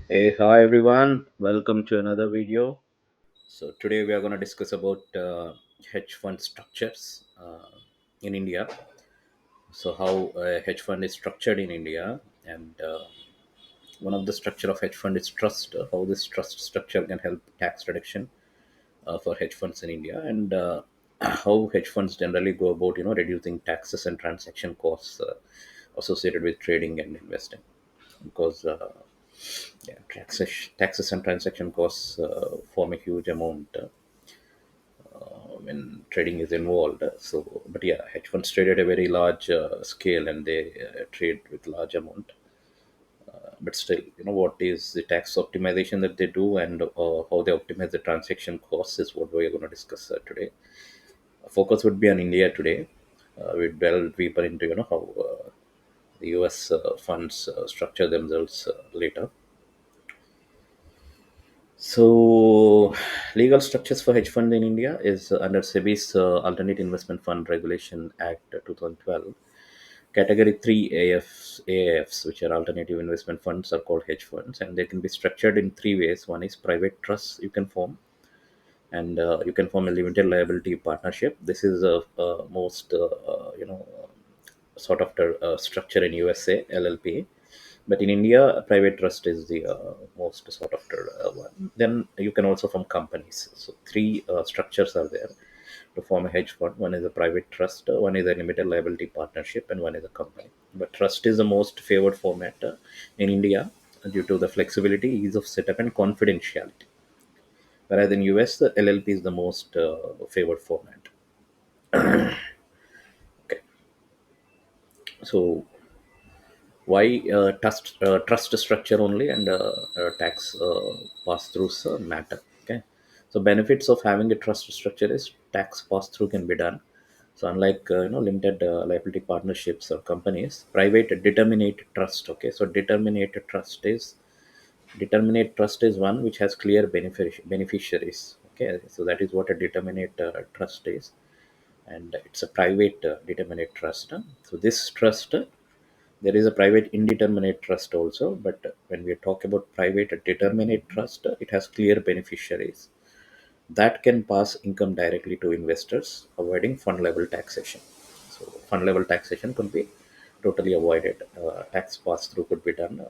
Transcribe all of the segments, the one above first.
Hey, hi everyone. Welcome to another video. So today we are going to discuss about hedge fund structures in India. So how a hedge fund is structured in India, and one of the structure of hedge fund is trust. How this trust structure can help tax reduction for hedge funds in India, and how hedge funds generally go about reducing taxes and transaction costs associated with trading and investing because yeah, taxes and transaction costs form a huge amount when trading is involved. So, but yeah, hedge funds trade at a very large scale and they trade with large amount. But still, what is the tax optimization that they do and how they optimize the transaction costs is what we are going to discuss today. Focus would be on India today. We delve deeper into how the U.S. Funds structure themselves later. So, legal structures for hedge fund in India is under SEBI's Alternate Investment Fund Regulation Act 2012. Category 3 AFs, which are alternative investment funds, are called hedge funds, and they can be structured in three ways. One is private trusts you can form, and you can form a limited liability partnership. This is a most sort of the structure in USA, LLP. But in India, private trust is the most sort of the one. Then you can also form companies. So three structures are there to form a hedge fund. One is a private trust, one is a limited liability partnership, and one is a company. But trust is the most favored format in India due to the flexibility, ease of setup, and confidentiality. Whereas in US, the LLP is the most favored format. Okay, so why trust structure only and tax pass-throughs matter? Okay, so benefits of having a trust structure is tax pass-through can be done. So unlike limited liability partnerships or companies, private determinate trust. Okay, so determinate trust is one which has clear beneficiaries. Okay, so that is what a determinate trust is, and it's a private determinate trust. So this trust, there is a private indeterminate trust also, but when we talk about private determinate trust, it has clear beneficiaries that can pass income directly to investors, avoiding fund level taxation. So fund level taxation could be totally avoided. Tax pass through could be done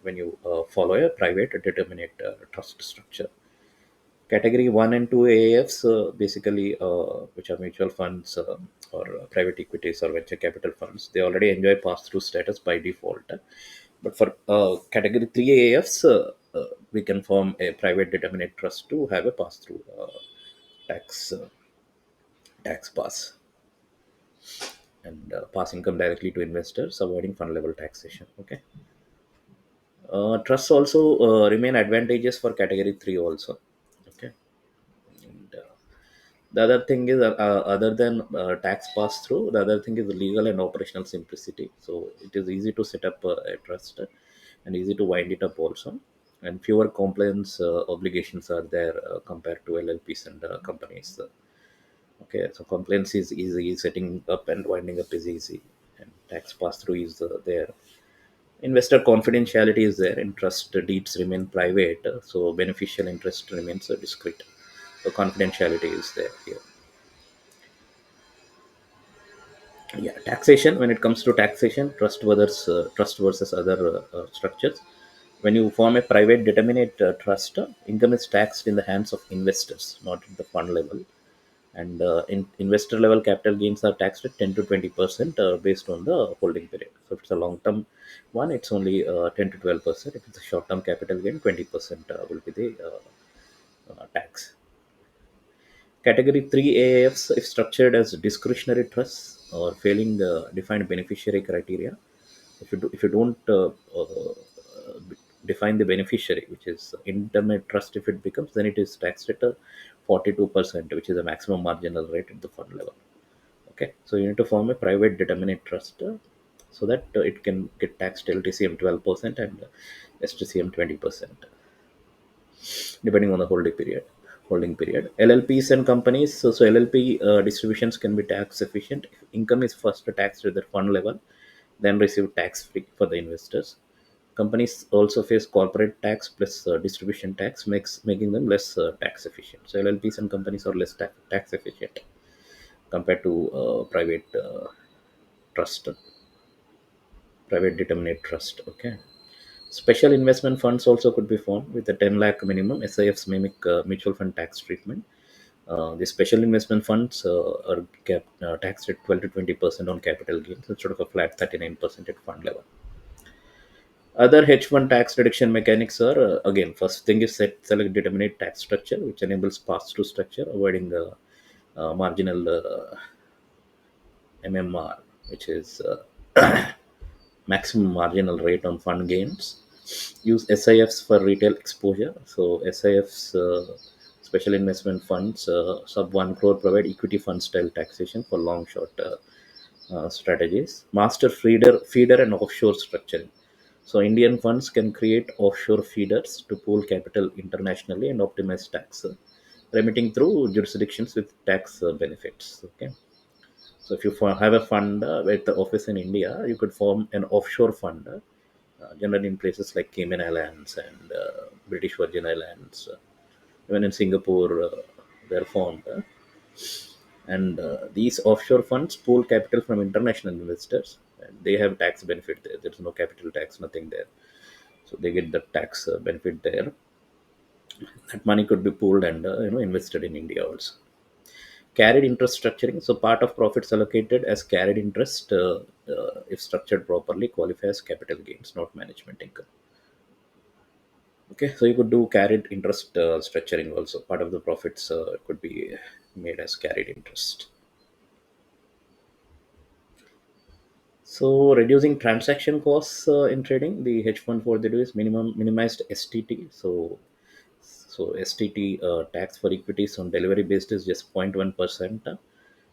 when you follow a private determinate trust structure. Category 1 and 2 AAFs, basically, which are mutual funds or private equities or venture capital funds, they already enjoy pass through status by default. But for category 3 AAFs, we can form a private determinate trust to have a pass through tax tax pass and pass income directly to investors, avoiding fund level taxation. Okay. Trusts also remain advantageous for category 3 also. Okay. And, the other thing is, other than tax pass through, the other thing is legal and operational simplicity. So it is easy to set up a trust and easy to wind it up also. And fewer compliance obligations are there compared to LLPs and companies. Okay, so compliance is easy, setting up and winding up is easy, and tax pass through is there. Investor confidentiality is there, and trust deeds remain private, so beneficial interest remains discreet. So confidentiality is there here. Yeah, taxation. When it comes to taxation, trust versus other structures. When you form a private determinate trust, income is taxed in the hands of investors, not at the fund level. And in investor level capital gains are taxed at 10 to 20% based on the holding period. So if it's a long term one, it's only 10 to 12%. If it's a short term capital gain, 20% will be the tax. Category 3 AIFs, if structured as discretionary trusts or failing the defined beneficiary criteria, if you don't define the beneficiary, which is indeterminate trust, if it becomes, then it is taxed at 42%, which is the maximum marginal rate at the fund level. Okay, so you need to form a private determinate trust so that it can get taxed LTCM 12% and STCM 20%, depending on the holding period. LLPs and companies. So LLP distributions can be tax efficient. Income is first taxed at the fund level, then received tax free for the investors. Companies also face corporate tax plus distribution tax, making them less tax efficient. So LLPs and companies are less tax efficient compared to private trust, private determinate trust. Okay. Special investment funds also could be formed with a 10 lakh minimum. SIFs mimic mutual fund tax treatment. The special investment funds are taxed at 12 to 20% on capital gains instead of a flat 39% at fund level. Other hedge fund tax reduction mechanics are, again, first thing is select determinate tax structure, which enables pass-through structure, avoiding marginal MMR, which is maximum marginal rate on fund gains. Use SIFs for retail exposure. So SIFs, special investment funds, sub 1 crore, provide equity fund style taxation for long short strategies. Master feeder and offshore structuring. So Indian funds can create offshore feeders to pool capital internationally and optimize tax, remitting through jurisdictions with tax benefits. Okay. So if you have a fund with the office in India, you could form an offshore fund, generally in places like Cayman Islands and British Virgin Islands. Even in Singapore, they're formed. And these offshore funds pool capital from international investors. And they have tax benefit there. There's no capital tax, nothing there. So they get the tax benefit there. That money could be pooled and invested in India also. Carried interest structuring, so part of profits allocated as carried interest, if structured properly, qualify as capital gains, not management income. Okay, so you could do carried interest structuring also. Part of the profits could be made as carried interest. So reducing transaction costs in trading, the hedge fund, what they do is minimized STT. So STT, tax for equities on delivery based, is just 0.1%.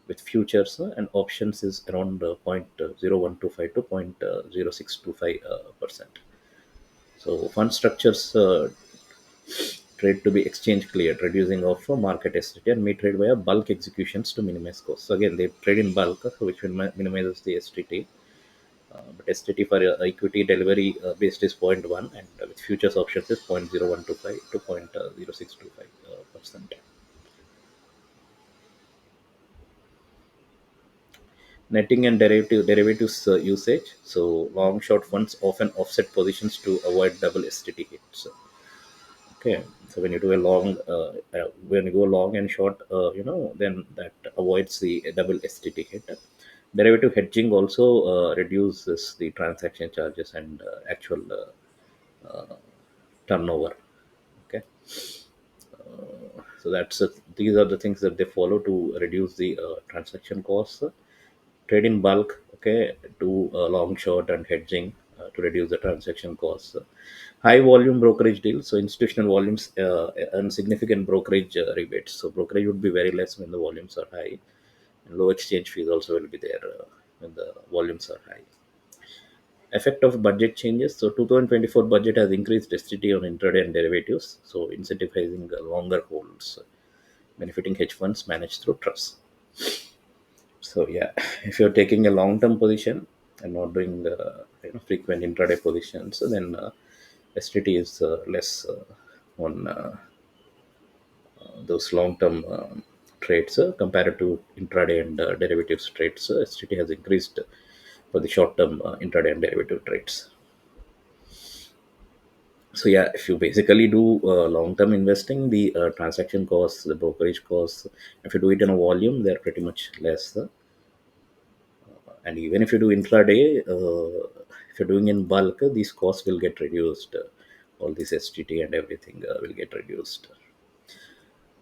With futures and options is around 0.0125 to 0.0625 percent. So fund structures trade to be exchange cleared, reducing off from market STT, and may trade via bulk executions to minimize costs. So again, they trade in bulk, which will minimizes the STT. But STT for equity delivery based is zero point 0.1, and with futures options is 0.0125 to 0.0625 percent. Netting and derivatives usage. So long short funds often offset positions to avoid double STT hits. Okay, so when you do a long, when you go long and short, then that avoids the double STT hit. Derivative hedging also reduces the transaction charges and actual turnover. Okay, so these are the things that they follow to reduce the transaction costs. Trade in bulk, okay, do long short and hedging to reduce the transaction costs. High volume brokerage deals, so institutional volumes earn significant brokerage rebates. So brokerage would be very less when the volumes are high, and low exchange fees also will be there when the volumes are high. Effect of budget changes. So 2024 budget has increased STT on intraday and derivatives, so incentivizing longer holds, benefiting hedge funds managed through trusts. So yeah, if you're taking a long-term position and not doing the frequent intraday positions, then STT is less on those long-term trades compared to intraday and derivatives trades. STT has increased for the short-term intraday and derivative trades. So yeah, if you basically do long-term investing, the transaction costs, the brokerage costs, if you do it in a volume, they're pretty much less. And even if you do intraday, if you're doing in bulk, these costs will get reduced. All this STT and everything will get reduced.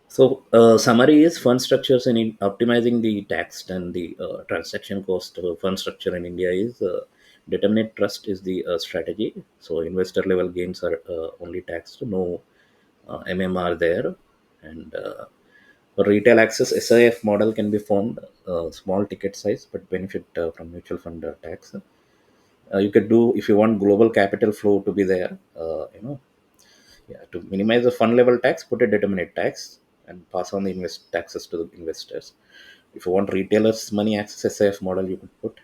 So summary is fund structures and in optimizing the tax and the transaction cost. Fund structure in India is determinate trust is the strategy. So investor level gains are only taxed, no MMR there. And for retail access, SIF model can be formed, small ticket size, but benefit from mutual fund tax. You could do, if you want global capital flow to be there, yeah, to minimize the fund level tax, put a determinate tax and pass on the taxes to the investors. If you want retailers money access SIF model, you could put,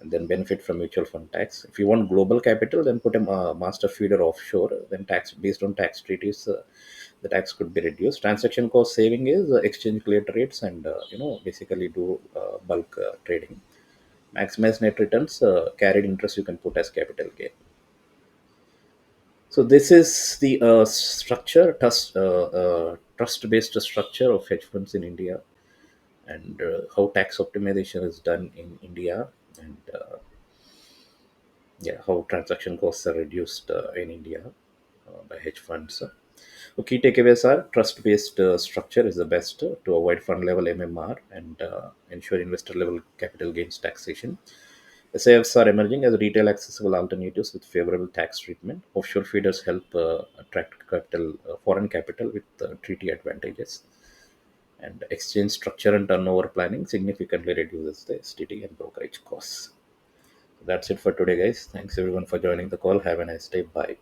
and then benefit from mutual fund tax. If you want global capital, then put a master feeder offshore. Then tax based on tax treaties, the tax could be reduced. Transaction cost saving is exchange cleared rates and basically do bulk trading. Maximize net returns, carried interest you can put as capital gain. So this is the trust-based structure of hedge funds in India, and how tax optimization is done in India, and yeah, how transaction costs are reduced in India by hedge funds. So key takeaways are trust-based structure is the best to avoid fund-level MMR and ensure investor-level capital gains taxation. SAFs are emerging as retail accessible alternatives with favorable tax treatment. Offshore feeders help attract capital, foreign capital with treaty advantages. And exchange structure and turnover planning significantly reduces the STT and brokerage costs. That's it for today, guys. Thanks everyone for joining the call. Have a nice day. Bye.